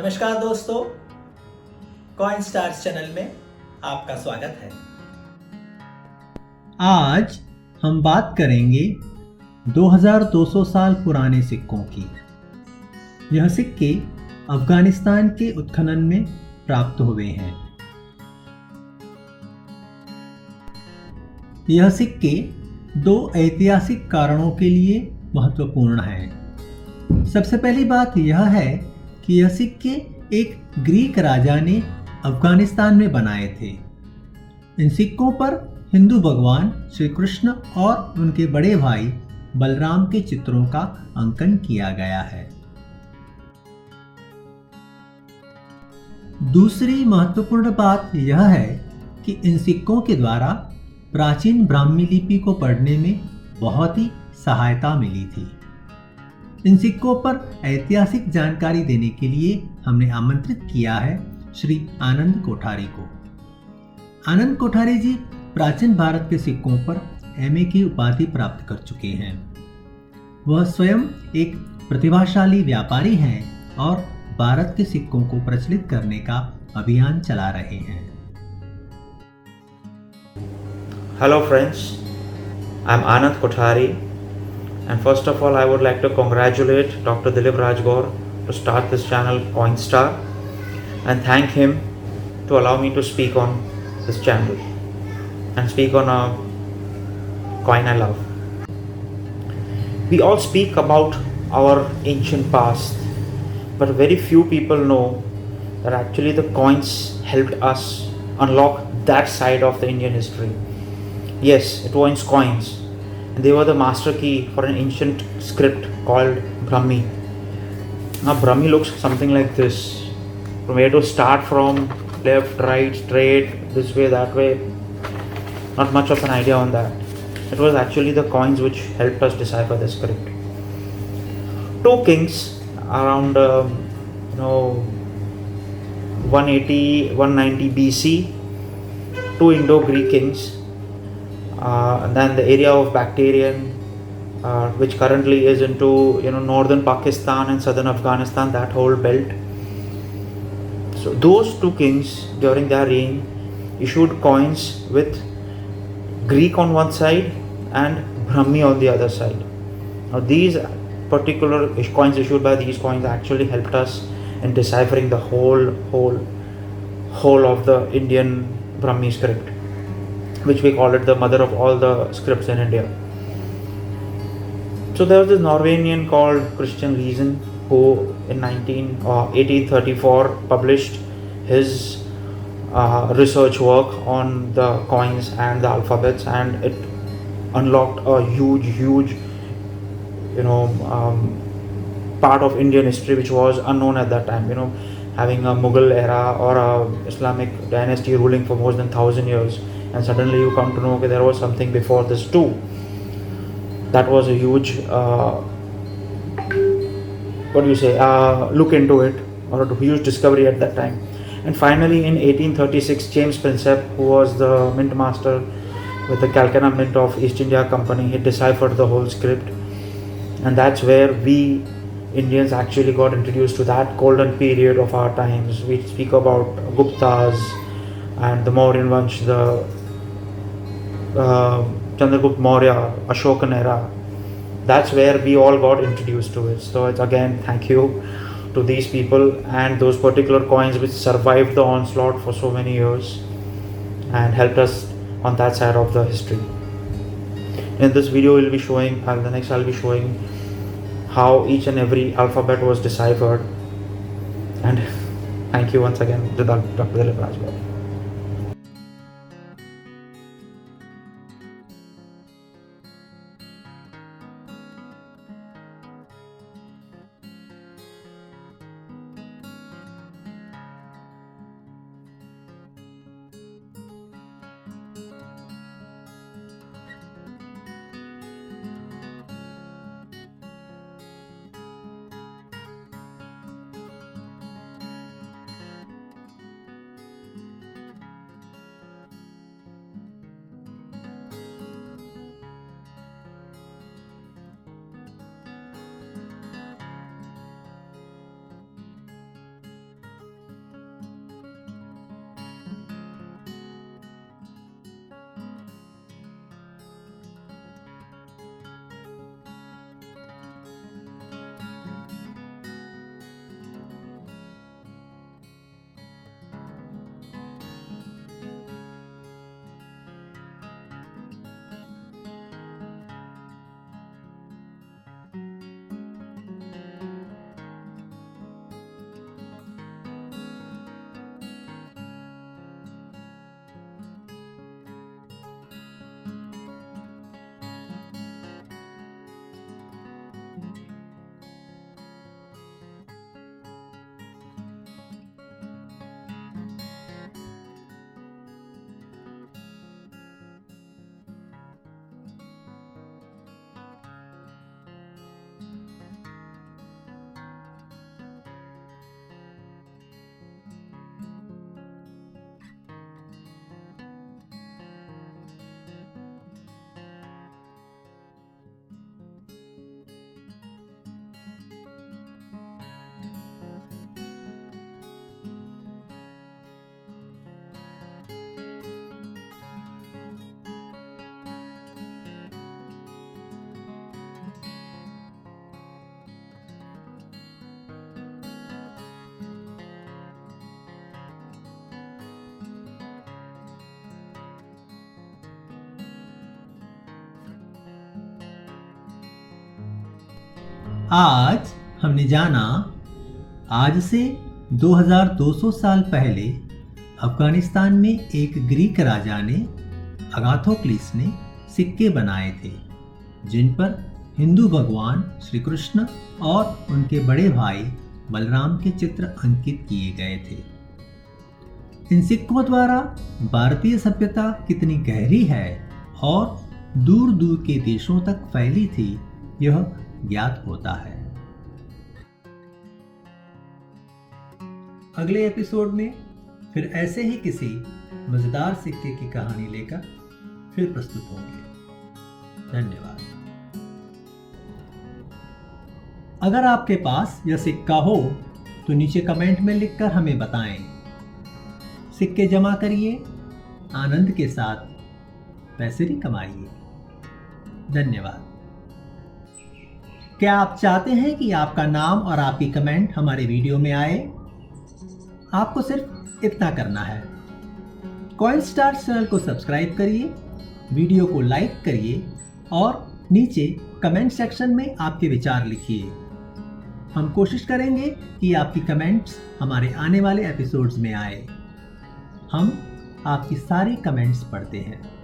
नमस्कार दोस्तों, coin stars channel में आपका स्वागत है। आज हम बात करेंगे 2200 साल पुराने सिक्कों की। यह सिक्के अफगानिस्तान के उत्खनन में प्राप्त हुए हैं। यह सिक्के दो ऐतिहासिक कारणों के लिए महत्वपूर्ण हैं। सबसे पहली बात यह है कि यह सिक्के एक ग्रीक राजा ने अफगानिस्तान में बनाए थे। इन सिक्कों पर हिंदू भगवान श्री कृष्ण और उनके बड़े भाई बलराम के चित्रों का अंकन किया गया है। दूसरी महत्वपूर्ण बात यह है कि इन सिक्कों के द्वारा प्राचीन ब्राह्मी लिपि को पढ़ने में बहुत ही सहायता मिली थी। इन सिक्कों पर ऐतिहासिक जानकारी देने के लिए हमने आमंत्रित किया है श्री आनंद कोठारी को। आनंद कोठारी जी प्राचीन भारत के सिक्कों पर एमए की उपाधि प्राप्त कर चुके हैं। वह स्वयं एक प्रतिभाशाली व्यापारी हैं और भारत के सिक्कों को प्रचलित करने का अभियान चला रहे हैं। Hello friends, I'm Anand Kothari, and first of all I would like to congratulate Dr. Dilip Rajgor to start this channel Coinstar and thank him to allow me to speak on this channel and speak on a coin I love. We all speak about our ancient past, but very few people know that actually the coins helped us unlock that side of the Indian history. Yes, it was coins, and they were the master key for an ancient script called Brahmi. Now, Brahmi looks something like this. From where to start from, left, right, straight, this way, that way. Not much of an idea on that. It was actually the coins which helped us decipher the script. Two kings around 180, 190 BC, two Indo-Greek kings. And then the area of Bactrian, which currently is into northern Pakistan and southern Afghanistan, that whole belt. So those two kings during their reign issued coins with Greek on one side and Brahmi on the other side. Now these particular coins issued by these coins actually helped us in deciphering the whole of the Indian Brahmi script, which we call it the mother of all the scripts in India. So there was this Norwegian called Christian Riesen who in 1834 published his research work on the coins and the alphabets, and it unlocked a huge part of Indian history which was unknown at that time. Having a Mughal era or a Islamic dynasty ruling for more than 1,000 years, and suddenly you come to know that there was something before this too. That was a huge look into it, or a huge discovery at that time. And finally in 1836, James Prinsep, who was the mint master with the Calcutta Mint of East India Company, he deciphered the whole script, and that's where we Indians actually got introduced to that golden period of our times. We speak about Guptas and the Mauryan Vansh, the Chandragupta Maurya, Ashokan era. That's where we all got introduced to it. So it's again thank you to these people and those particular coins which survived the onslaught for so many years and helped us on that side of the history. In this video we'll be showing, the next I'll be showing how each and every alphabet was deciphered. And thank you once again to Dr. Dilip Rajgor. आज हमने जाना, आज से 2200 साल पहले अफगानिस्तान में एक Greek राजा ने, अगाथोक्लिस ने सिक्के बनाए थे जिन पर हिंदू भगवान श्री कृष्ण और उनके बड़े भाई बलराम के चित्र अंकित किए गए थे। इन सिक्कों द्वारा भारतीय सभ्यता कितनी गहरी है और दूर दूर के देशों तक फैली थी, यह ज्ञात होता है। अगले एपिसोड में फिर ऐसे ही किसी मजेदार सिक्के की कहानी लेकर फिर प्रस्तुत होंगे। धन्यवाद। अगर आपके पास यह सिक्का हो तो नीचे कमेंट में लिखकर हमें बताएं। सिक्के जमा करिए, आनंद के साथ पैसे भी कमाइए। धन्यवाद। क्या आप चाहते हैं कि आपका नाम और आपकी कमेंट हमारे वीडियो में आए? आपको सिर्फ इतना करना है, कॉइनस्टार्स चैनल को सब्सक्राइब करिए, वीडियो को लाइक करिए और नीचे कमेंट सेक्शन में आपके विचार लिखिए। हम कोशिश करेंगे कि आपकी कमेंट्स हमारे आने वाले एपिसोड्स में आए। हम आपकी सारी कमेंट्स पढ़ते हैं।